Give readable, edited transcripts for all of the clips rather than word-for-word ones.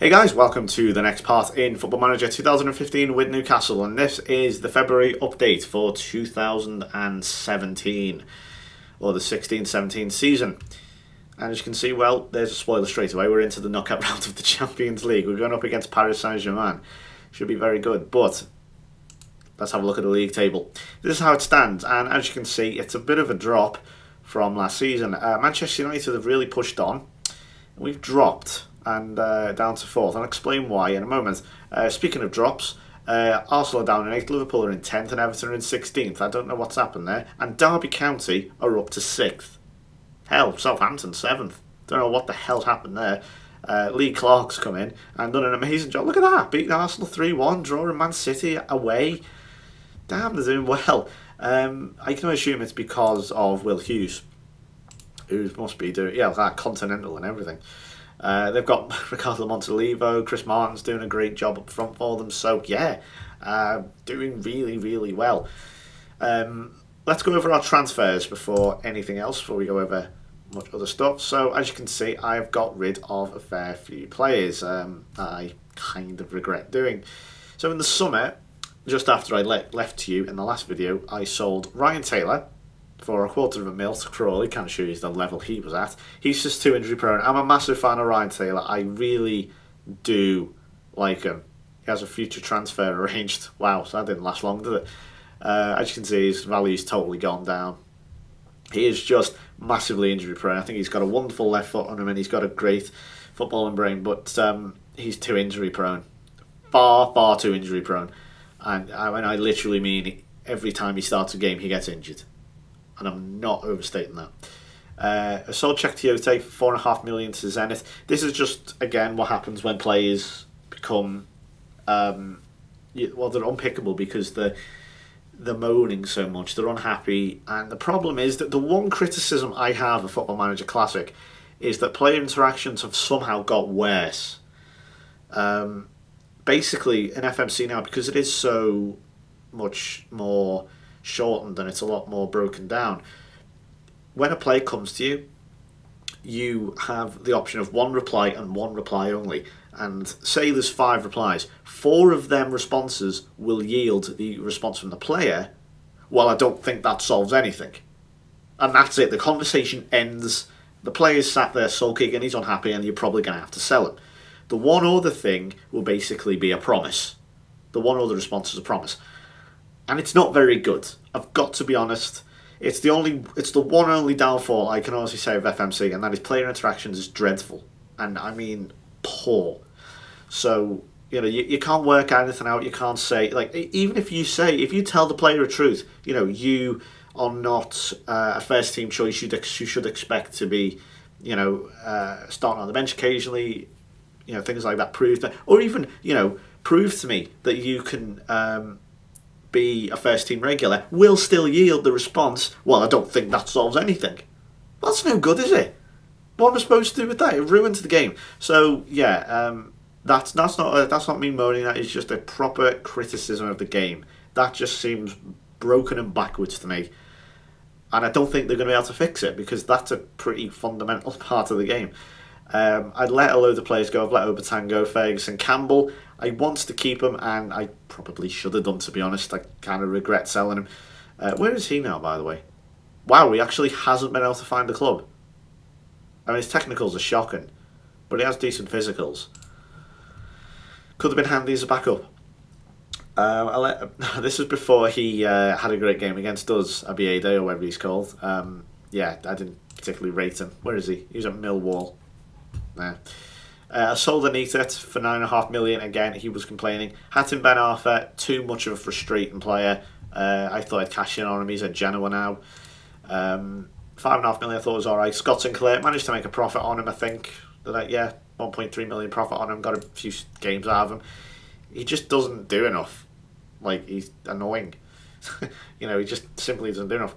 Hey guys, welcome to the next part in Football Manager 2015 with Newcastle, and this is the February update for 2017, or the 16-17 season. And as you can see, well, there's a spoiler straight away. We're into the knockout round of the Champions League. We're going up against Paris Saint-Germain. Should be very good, but let's have a look at the league table. This is how it stands, and as you can see, it's a bit of a drop from last season. Manchester United have really pushed on. We've dropped and down to 4th. I'll explain why in a moment. Speaking of drops, Arsenal are down in 8th, Liverpool are in 10th, and Everton are in 16th. I don't know what's happened there. And Derby County are up to 6th. Hell, Southampton 7th. Don't know what the hell's happened there. Lee Clark's come in and done an amazing job. Look at that, beating Arsenal 3-1, drawing Man City away. Damn, they're doing well. I can assume it's because of Will Hughes, who must be doing, that Continental and everything. They've got Ricardo Montolivo, Chris Martin's doing a great job up front for them. So, doing really, really well. Let's go over our transfers before anything else, before we go over much other stuff. So, as you can see, I've got rid of a fair few players I kind of regret doing. So, in the summer, just after I left you in the last video, I sold Ryan Taylor for $250,000 to Crawley. Kind of shows the level he was at. He's just too injury prone. I'm a massive fan of Ryan Taylor. I really do like him. He has a future transfer arranged. Wow, so that didn't last long, did it? As you can see, his value's totally gone down. He is just massively injury prone. I think he's got a wonderful left foot on him and he's got a great footballing brain, but he's too injury prone. Far, far too injury prone. And I literally mean every time he starts a game, he gets injured. And I'm not overstating that. I sold Czech Tiote for $4.5 million to Zenit. This is just, again, what happens when players become, they're unpickable because they're moaning so much. They're unhappy. And the problem is that the one criticism I have of Football Manager Classic is that player interactions have somehow got worse. Basically, in FMC now, because it is so much more shortened and it's a lot more broken down, when a player comes to you, you have the option of one reply and one reply only. And say there's 5 replies, 4 of them responses will yield the response from the player. Well, I don't think that solves anything. And that's it. The conversation ends. The player's sat there sulking and he's unhappy and you're probably going to have to sell him. The one other thing will basically be a promise. The one other response is a promise. And it's not very good. I've got to be honest. It's the one only downfall I can honestly say of FMC, and that is player interactions is dreadful. And I mean poor. So, you can't work anything out, you can't say, even if you tell the player the truth, you are not a first team choice, you should expect to be, starting on the bench occasionally, things like that, prove that, or even, prove to me that you can be a first team regular, will still yield the response, well, I don't think that solves anything. That's no good, is it? What am I supposed to do with that? It ruins the game. So, that's not me moaning, that is just a proper criticism of the game. That just seems broken and backwards to me. And I don't think they're going to be able to fix it, because that's a pretty fundamental part of the game. I'd let a load of players go. I've let Obertan go, Ferguson, Campbell. I want to keep him, and I probably should have done, to be honest. I kind of regret selling him. Where is he now, by the way? Wow, he actually hasn't been able to find a club. I mean, his technicals are shocking, but he has decent physicals. Could have been handy as a backup. This was before he had a great game against us, Abiede, or whatever he's called. I didn't particularly rate him. Where is he? He was at Millwall. I sold Anita for $9.5 million. Again, he was complaining. Hatem Ben Arfa, too much of a frustrating player. I thought I'd cash in on him. He's at Genoa now. $5.5 million I thought was alright. Scott Sinclair managed to make a profit on him, I think. 1.3 million profit on him. Got a few games out of him. He just doesn't do enough. He's annoying. He just simply doesn't do enough.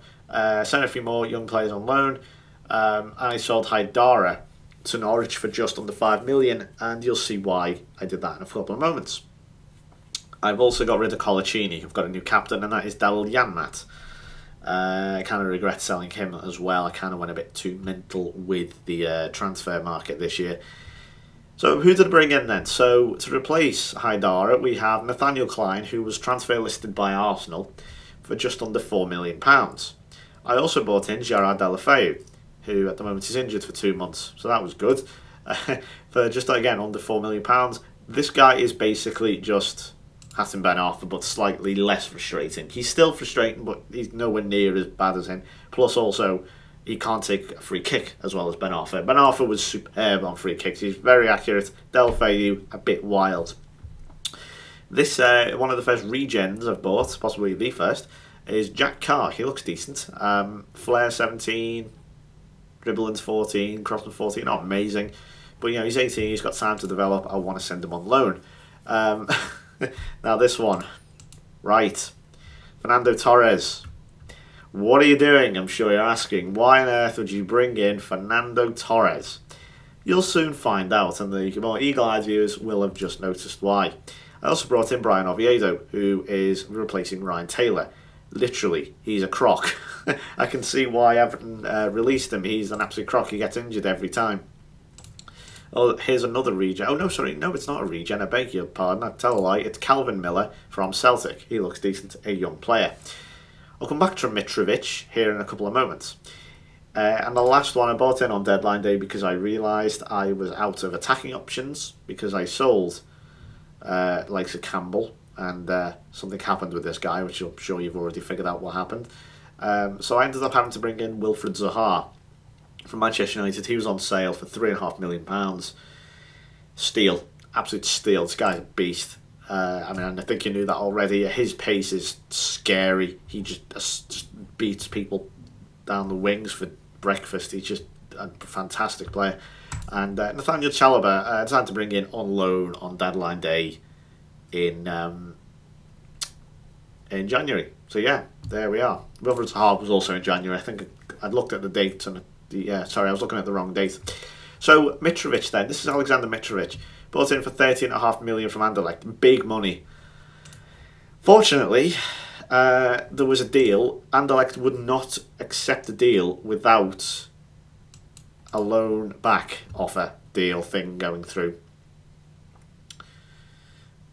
Sent a few more young players on loan. And I sold Haidara to Norwich for just under $5 million, and you'll see why I did that in a couple of moments. I've also got rid of Colaccini. I've got a new captain, and that is Daryl Janmat. I kind of regret selling him as well. I kind of went a bit too mental with the transfer market this year. So who did I bring in then? So to replace Haidara, we have Nathaniel Klein, who was transfer listed by Arsenal for just under £4 million. I also brought in Gerard Deulofeu, who at the moment is injured for 2 months, so that was good. For just, again, under £4 million. This guy is basically just Hassan Ben Arfa, but slightly less frustrating. He's still frustrating, but he's nowhere near as bad as him. Plus, also, he can't take a free kick as well as Ben Arfa. Ben Arfa was superb on free kicks. He's very accurate. Deulofeu, a bit wild. This, one of the first regens I've bought, possibly the first, is Jack Carr. He looks decent. Flair 17, dribbling's 14, crossing 14, not amazing. But, you know, he's 18, he's got time to develop. I want to send him on loan. Now this one, right, Fernando Torres. What are you doing? I'm sure you're asking. Why on earth would you bring in Fernando Torres? You'll soon find out, and the more eagle-eyed viewers will have just noticed why. I also brought in Brian Oviedo, who is replacing Ryan Taylor. Literally, he's a crock. I can see why Everton released him. He's an absolute crock. He gets injured every time. Oh, here's another regen. Oh, no, sorry. No, it's not a regen. I beg your pardon. I tell a lie. It's Calvin Miller from Celtic. He looks decent. A young player. I'll come back to Mitrovic here in a couple of moments. And the last one I bought in on deadline day because I realised I was out of attacking options because I sold likes of Campbell, and something happened with this guy, which I'm sure you've already figured out what happened. So I ended up having to bring in Wilfred Zaha from Manchester United. He was on sale for £3.5 million. Steal. Absolute steal. This guy's a beast. I mean, I think you knew that already. His pace is scary. He just beats people down the wings for breakfast. He's just a fantastic player. And Nathaniel Chalobah, I decided to bring in on loan on deadline day in January. So yeah, there we are. Wilfred Zaha was also in January. I think I'd looked at the date and sorry, I was looking at the wrong date. So Mitrovic then. This is Alexander Mitrovic. Bought in for £13.5 million from Anderlecht. Big money. Fortunately, there was a deal. Anderlecht would not accept the deal without a loan back offer deal thing going through.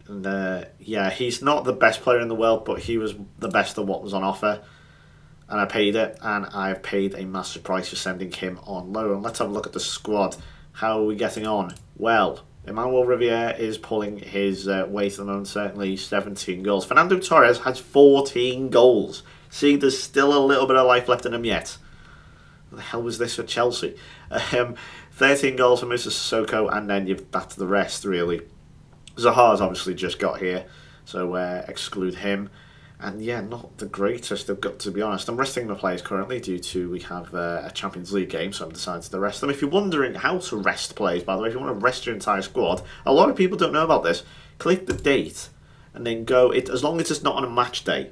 And he's not the best player in the world, but he was the best of what was on offer. And I paid it, and I've paid a massive price for sending him on loan. Let's have a look at the squad. How are we getting on? Well, Emmanuel Riviere is pulling his weight at the moment, certainly 17 goals. Fernando Torres has 14 goals. See, there's still a little bit of life left in him yet. What the hell was this for Chelsea? 13 goals for Moussa Sissoko, and then that's the rest, really. Zaha's obviously just got here, so exclude him. And yeah, not the greatest, I've got to be honest. I'm resting my players currently due to we have a Champions League game, so I've decided to rest them. If you're wondering how to rest players, by the way, if you want to rest your entire squad, a lot of people don't know about this. Click the date and then go, as long as it's not on a match day,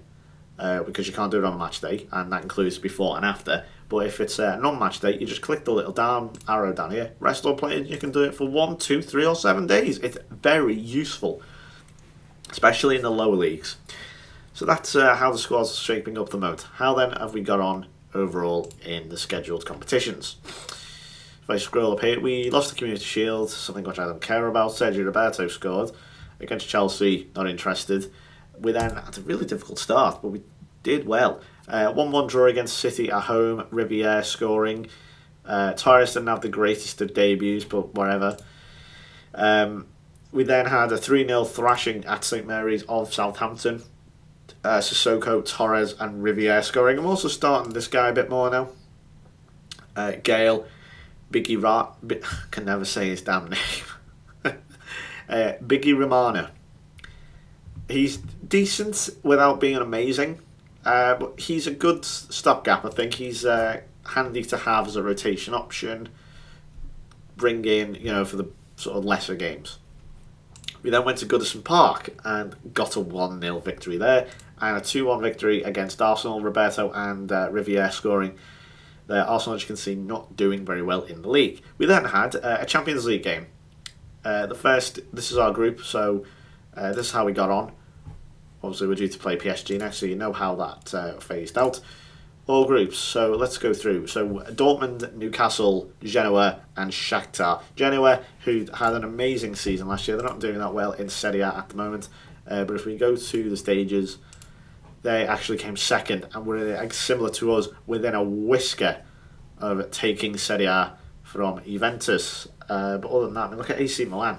because you can't do it on a match day, and that includes before and after. But if it's a non-match day, you just click the little down arrow down here, rest all players, you can do it for 1, 2, 3 or 7 days. It's very useful, especially in the lower leagues. So that's how the squad's shaping up the moment. How then have we got on overall in the scheduled competitions? If I scroll up here, we lost the Community Shield, something which I don't care about. Sergio Roberto scored against Chelsea, not interested. We then had a really difficult start, but we did well. 1-1 draw against City at home, Riviere scoring. Torres didn't have the greatest of debuts, but whatever. We then had a 3-0 thrashing at St Mary's of Southampton. Sissoko, Torres and Riviere scoring. I'm also starting this guy a bit more now. Gale, can never say his damn name. Biggie Romano. He's decent without being amazing, but he's a good stopgap. I think he's handy to have as a rotation option. Bring in, for the sort of lesser games. We then went to Goodison Park and got a 1-0 victory there, and a 2-1 victory against Arsenal. Roberto and Riviere scoring. Arsenal, as you can see, not doing very well in the league. We then had a Champions League game. This is our group, so this is how we got on. Obviously, we're due to play PSG next, so you know how that phased out. All groups. So let's go through. So Dortmund, Newcastle, Genoa, and Shakhtar. Genoa, who had an amazing season last year, they're not doing that well in Serie A at the moment. But if we go to the stages, they actually came second and were similar to us, within a whisker of taking Serie A from Juventus. But other than that, I mean, look at AC Milan.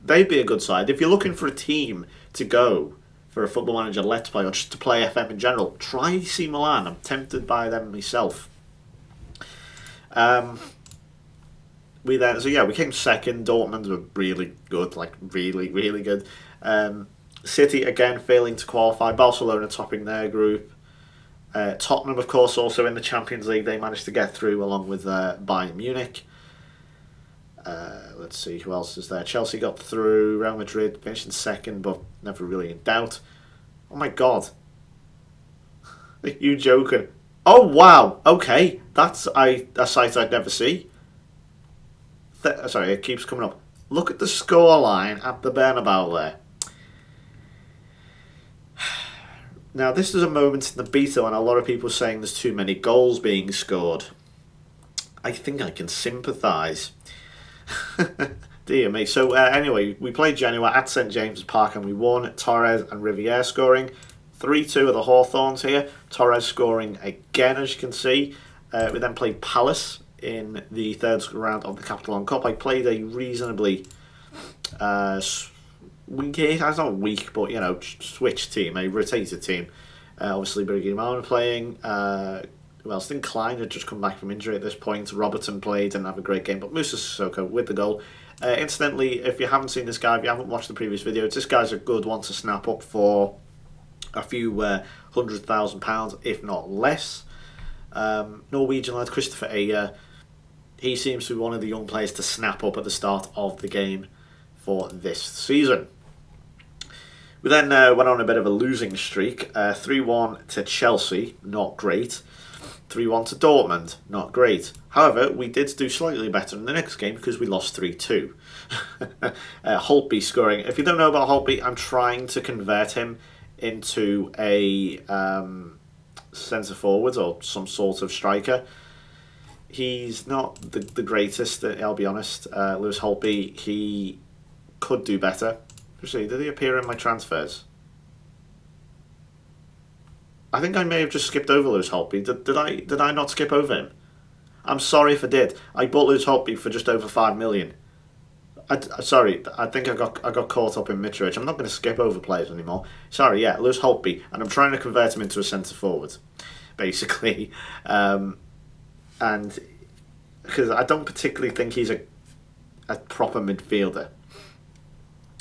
They'd be a good side. If you're looking for a team to go for a Football Manager Let's Play, or just to play FM in general, try AC Milan. I'm tempted by them myself. We came second. Dortmund were really good, like really, really good. City, again, failing to qualify. Barcelona topping their group. Tottenham, of course, also in the Champions League. They managed to get through along with Bayern Munich. Let's see, who else is there? Chelsea got through. Real Madrid finished in second, but never really in doubt. Oh my god. Are you joking? Oh wow, okay. That's a sight I'd never see. Sorry, it keeps coming up. Look at the scoreline at the Bernabeu there. Now, this is a moment in the beta when a lot of people are saying there's too many goals being scored. I think I can sympathise. Dear me. So, anyway, we played Genoa at St James's Park and we won. Torres and Riviere scoring. 3-2 of the Hawthorns here. Torres scoring again, as you can see. We then played Palace in the third round of the Catalan Cup. I played a reasonably weak, it's not weak, but switch team, a rotated team. Obviously, Bergimano playing. Who else? I think Klein had just come back from injury at this point. Robertson played, didn't have a great game, but Moussa Sissoko with the goal. Incidentally, if you haven't seen this guy, if you haven't watched the previous videos, this guy's a good one to snap up for a few £100,000, if not less. Norwegian lad Christopher Ayer. He seems to be one of the young players to snap up at the start of the game for this season. We then went on a bit of a losing streak. 3-1 to Chelsea, not great. 3-1 to Dortmund, not great. However, we did do slightly better in the next game because we lost 3-2. Holtby scoring. If you don't know about Holtby, I'm trying to convert him into a centre forward or some sort of striker. He's not the greatest, I'll be honest. Lewis Holtby, he could do better. Actually, did he appear in my transfers? I think I may have just skipped over Lewis Holtby. Did I not skip over him? I'm sorry if I did. I bought Lewis Holtby for just over 5 million. Sorry, I think I got caught up in Mitrovic. I'm not going to skip over players anymore. Sorry, yeah, Lewis Holtby, and I'm trying to convert him into a centre forward, basically. And because I don't particularly think he's a proper midfielder.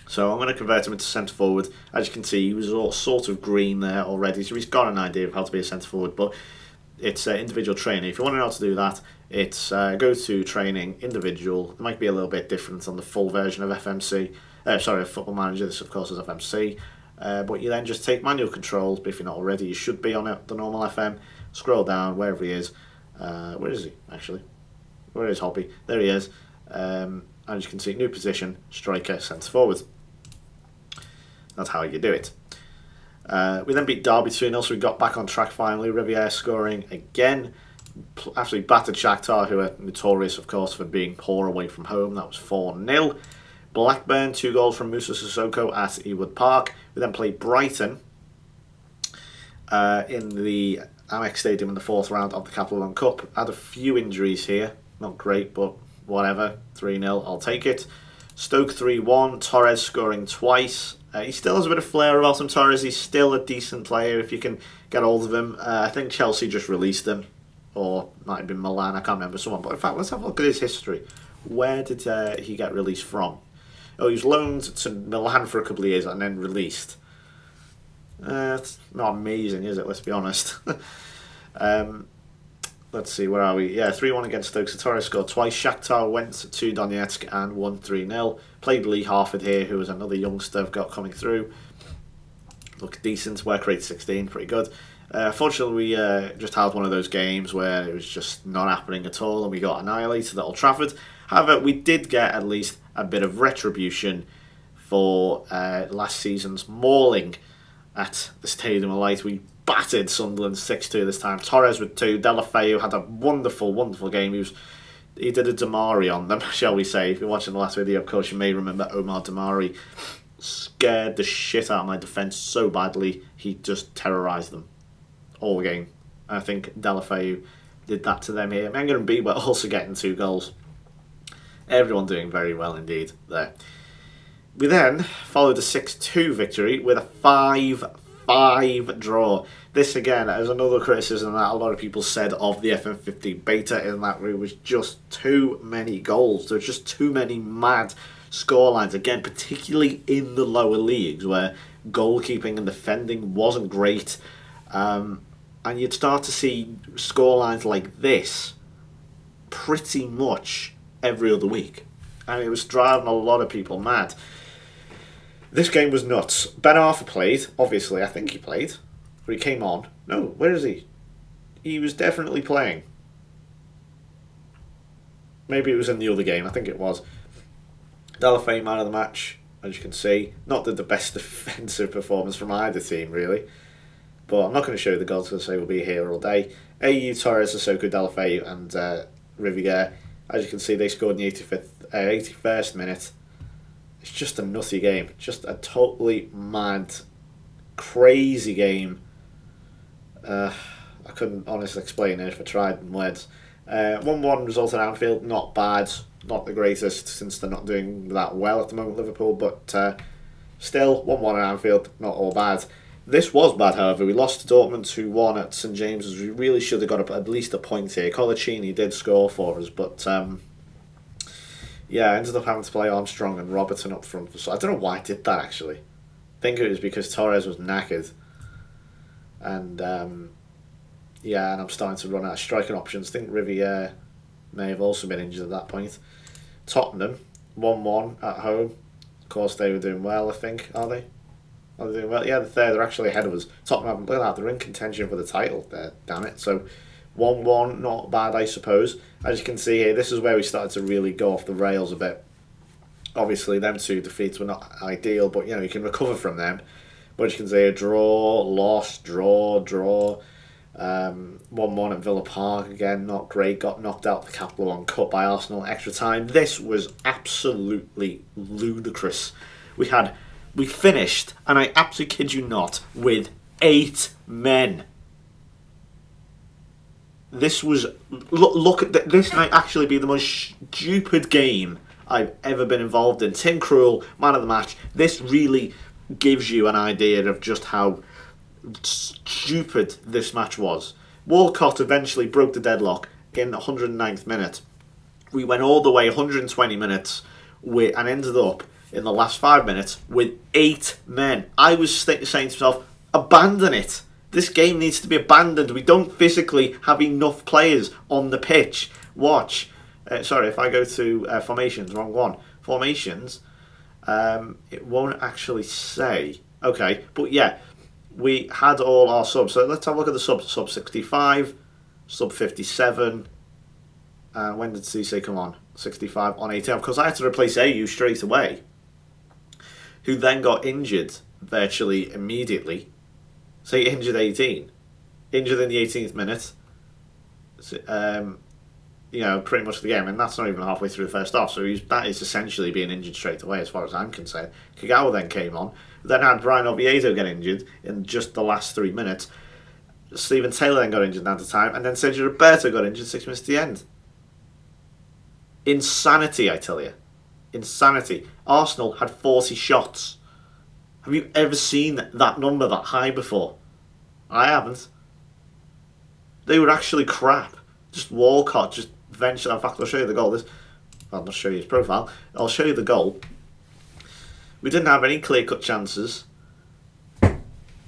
So I'm going to convert him into centre forward. As you can see, he was all sort of green there already, so he's got an idea of how to be a centre forward. But it's individual training. If you want to know how to do that, it's go to training, individual. It might be a little bit different on the full version of FMC. Football Manager. This, of course, is FMC. But you then just take manual controls. But if you're not already, you should be on the normal FM. Scroll down wherever he is. Where is he, actually? Where is Holtby? There he is. As you can see, new position, striker, centre forward. That's how you do it. We then beat Derby 2-0, so we got back on track finally. Riviere scoring again. Absolutely battered Shakhtar, who are notorious, of course, for being poor away from home. That was 4-0. Blackburn, 2 goals from Moussa Sissoko at Ewood Park. We then played Brighton in the Amex Stadium in the 4th round of the Catalan Cup. Had a few injuries here. Not great, but whatever. 3-0, I'll take it. Stoke 3-1. Torres scoring twice. He still has a bit of flair about him, Torres. He's still a decent player if you can get hold of him. I think Chelsea just released him. Or might have been Milan, I can't remember someone. But in fact, let's have a look at his history. Where did he get released from? Oh, he was loaned to Milan for a couple of years and then released. It's not amazing, is it? Let's be honest. Let's see, where are we? Yeah, 3-1 against Stoke. So Torres scored twice. Shakhtar went to Donetsk and won 3-0. Played Lee Harford here, who was another youngster I've got coming through. Looked decent. Work rate 16, pretty good. Fortunately, we just had one of those games where it was just not happening at all and we got annihilated at Old Trafford. However, we did get at least a bit of retribution for last season's mauling at the Stadium of Light. We battered Sunderland 6-2 this time. Torres with 2. Delafeu had a wonderful, wonderful game. He did a Damari on them, shall we say. If you're watching the last video, of course, you may remember Omar Damari scared the shit out of my defence so badly. He just terrorised them all game. I think Delafeu did that to them here. Menga and B were also getting 2 goals. Everyone doing very well indeed there. We then followed a 6-2 victory with a 5-5 draw. This again is another criticism that a lot of people said of the FM15 beta, in that it was just too many goals. There were just too many mad scorelines. Again, particularly in the lower leagues where goalkeeping and defending wasn't great. And you'd start to see scorelines like this pretty much every other week. And it was driving a lot of people mad. This game was nuts. Ben Arthur played, obviously. I think he played. But he came on. No, where is he? He was definitely playing. Maybe it was in the other game. I think it was. Delafeu, man of the match, as you can see. Not the best defensive performance from either team, really. But I'm not going to show you the goals because they will be here all day. AU, Torres, Sissoko, Delafeu and Riviere. As you can see, they scored in the 81st minute. It's just a nutty game. Just a totally mad, crazy game. I couldn't honestly explain it if I tried in words. 1-1 result at Anfield, not bad. Not the greatest, since they're not doing that well at the moment, Liverpool. But still, 1-1 at Anfield, not all bad. This was bad, however. We lost to Dortmund 2-1 at St James's. We really should have got at least a point here. Colaccini did score for us, but yeah, I ended up having to play Armstrong and Robertson up front. So I don't know why I did that, actually. I think it was because Torres was knackered. And yeah, and I'm starting to run out of striking options. I think Riviere may have also been injured at that point. Tottenham, 1-1 at home. Of course, they were doing well, I think. Are they? Are they doing well? Yeah, they're actually ahead of us. Tottenham, look at that, they're in contention for the title there, damn it. So 1-1, not bad, I suppose. As you can see here, this is where we started to really go off the rails a bit. Obviously, them 2 defeats were not ideal, but you can recover from them. But as you can see, a draw, loss, draw. 1-1 at Villa Park, again, not great. Got knocked out the Capital One Cup by Arsenal extra time. This was absolutely ludicrous. We finished, and I absolutely kid you not, with 8 men. This was... Look at this might actually be the most stupid game I've ever been involved in. Tim Krul, man of the match. This really gives you an idea of just how stupid this match was. Walcott eventually broke the deadlock in the 109th minute. We went all the way 120 minutes and ended up in the last 5 minutes with 8 men. I was saying to myself, abandon it. This game needs to be abandoned. We don't physically have enough players on the pitch. Watch. Sorry, if I go to formations, wrong one. Formations, it won't actually say. Okay, but yeah, we had all our subs. So let's have a look at the subs. Sub 65, sub 57. When did Cisse come on? 65 on 18. Because I had to replace AU straight away, who then got injured virtually immediately. So he injured 18. Injured in the 18th minute. Pretty much the game. And that's not even halfway through the first half. So that is essentially being injured straight away as far as I'm concerned. Kagawa then came on. Then had Brian Oviedo get injured in just the last 3 minutes. Stephen Taylor then got injured at the time. And then Sergio Roberto got injured 6 minutes to the end. Insanity, I tell you. Insanity. Arsenal had 40 shots. Have you ever seen that number that high before? I haven't. They were actually crap. Just Walcott, just eventually. In fact, I'll show you the goal. I'll not show you his profile. I'll show you the goal. We didn't have any clear-cut chances.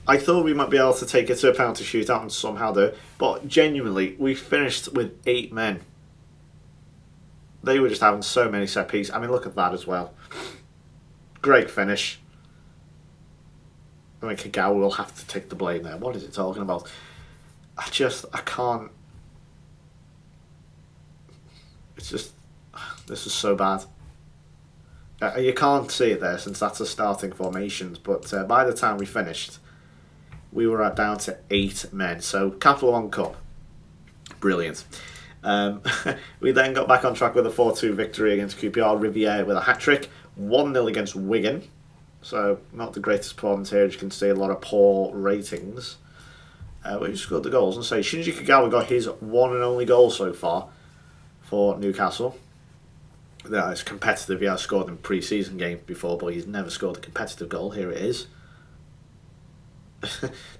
I thought we might be able to take it to a penalty shootout and somehow do it. But genuinely, we finished with 8 men. They were just having so many set pieces. I mean, look at that as well. Great finish. I mean, Kagawa will have to take the blame there. What is it talking about? I can't. It's just, this is so bad. You can't see it there since that's the starting formations, but by the time we finished, we were down to 8 men. So Capital One Cup, brilliant. We then got back on track with a 4-2 victory against QPR. Riviere with a hat-trick. 1-0 against Wigan. So not the greatest performance here. As you can see, a lot of poor ratings. But who scored the goals? And say Shinji Kagawa got his one and only goal so far for Newcastle. That is competitive. He has scored in pre-season games before, but he's never scored a competitive goal. Here it is.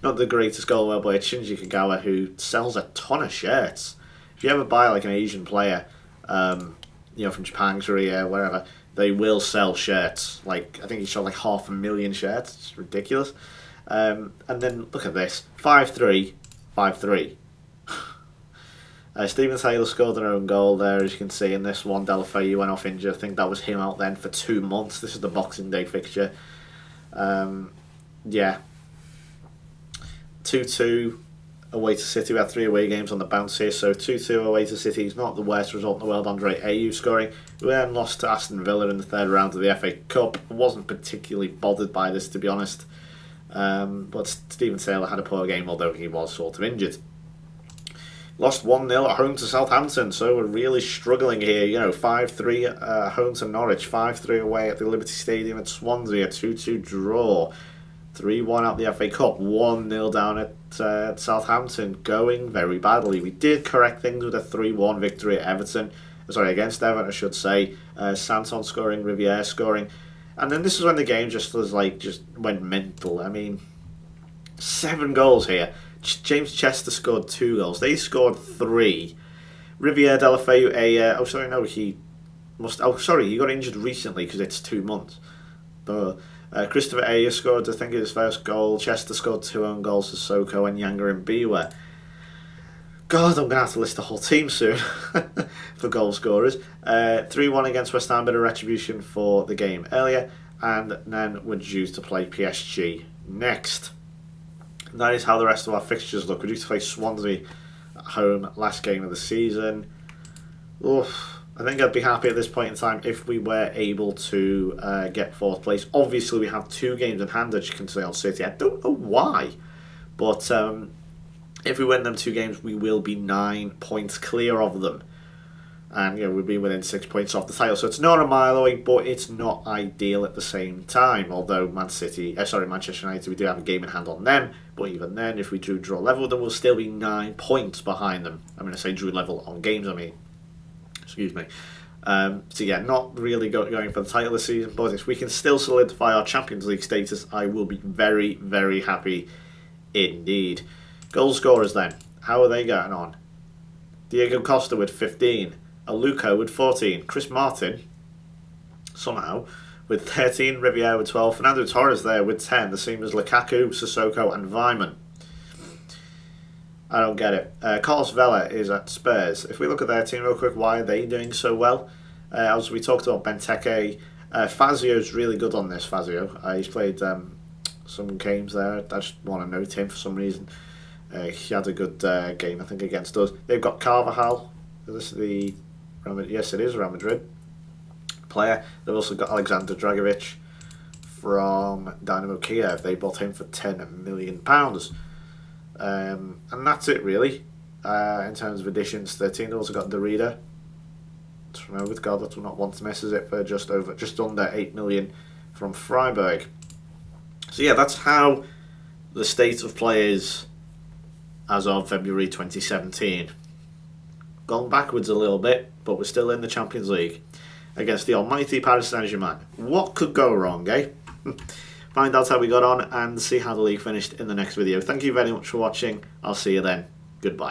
Not the greatest goal ever, but it's Shinji Kagawa, who sells a ton of shirts. If you ever buy like an Asian player, from Japan, Korea, wherever, they will sell shirts. Like I think he sold like 500,000 shirts. It's ridiculous. And then look at this: 5-3, 5-3. Stephen Taylor scored an own goal there, as you can see in this one. Delafeu went off injured. I think that was him out then for 2 months. This is the Boxing Day fixture. 2-2 away to City. We had 3 away games on the bounce here, so 2-2 away to City is not the worst result in the world. Andre Ayew scoring. We then lost to Aston Villa in the 3rd round of the FA Cup. I wasn't particularly bothered by this, to be honest. But Stephen Taylor had a poor game, although he was sort of injured. Lost 1-0 at home to Southampton, so we're really struggling here. 5-3 at home to Norwich, 5-3 away at the Liberty Stadium at Swansea, a 2-2 draw, 3-1 at the FA Cup, 1-0 down at Southampton, going very badly. We did correct things with a 3-1 victory at against Everton, I should say. Santon scoring, Riviere scoring. And then this is when the game just went mental. I mean, 7 goals here. James Chester scored 2 goals. They scored 3. Riviere Delafeu, he got injured recently because it's 2 months. Christopher Ayer scored, I think, his first goal. Chester scored 2 own goals to Soko and Yanga and Biwa. God, I'm going to have to list the whole team soon for goal scorers. 3-1 against West Ham, bit of retribution for the game earlier. And then we're due to play PSG next. And that is how the rest of our fixtures look. We're due to play Swansea at home, last game of the season. Oof. I think I'd be happy at this point in time if we were able to get 4th place. Obviously, we have 2 games in hand, as you can see on City. I don't know why, but if we win them 2 games, we will be 9 points clear of them. And we'll be within 6 points off the title. So it's not a mile away, but it's not ideal at the same time. Although Manchester United, we do have a game in hand on them. But even then, if we draw level with them, we'll still be 9 points behind them. I'm going to say drew level on games, excuse me. Not really going for the title this season. But if we can still solidify our Champions League status, I will be very, very happy indeed. Goal scorers then. How are they getting on? Diego Costa with 15. Aluko with 14. Chris Martin, somehow, with 13. Riviere with 12. Fernando Torres there with 10. The same as Lukaku, Sissoko and Vyman. I don't get it. Carlos Vela is at Spurs. If we look at their team real quick, why are they doing so well? As we talked about Benteke, Fazio's really good on this, Fazio. He's played some games there. I just want to note him for some reason. He had a good game, I think, against us. They've got Carvajal. This is the yes, it is Real Madrid player. They've also got Alexander Dragovic from Dynamo Kiev. They bought him for £10 million. And that's it, really, in terms of additions. 13. They've also got Derrida. With God, that will not want to miss it for just under 8 million from Freiburg. So yeah, that's how the state of play is as of February 2017. Gone backwards a little bit, but we're still in the Champions League against the almighty Paris Saint-Germain. What could go wrong, eh? Find out how we got on and see how the league finished in the next video. Thank you very much for watching. I'll see you then. Goodbye.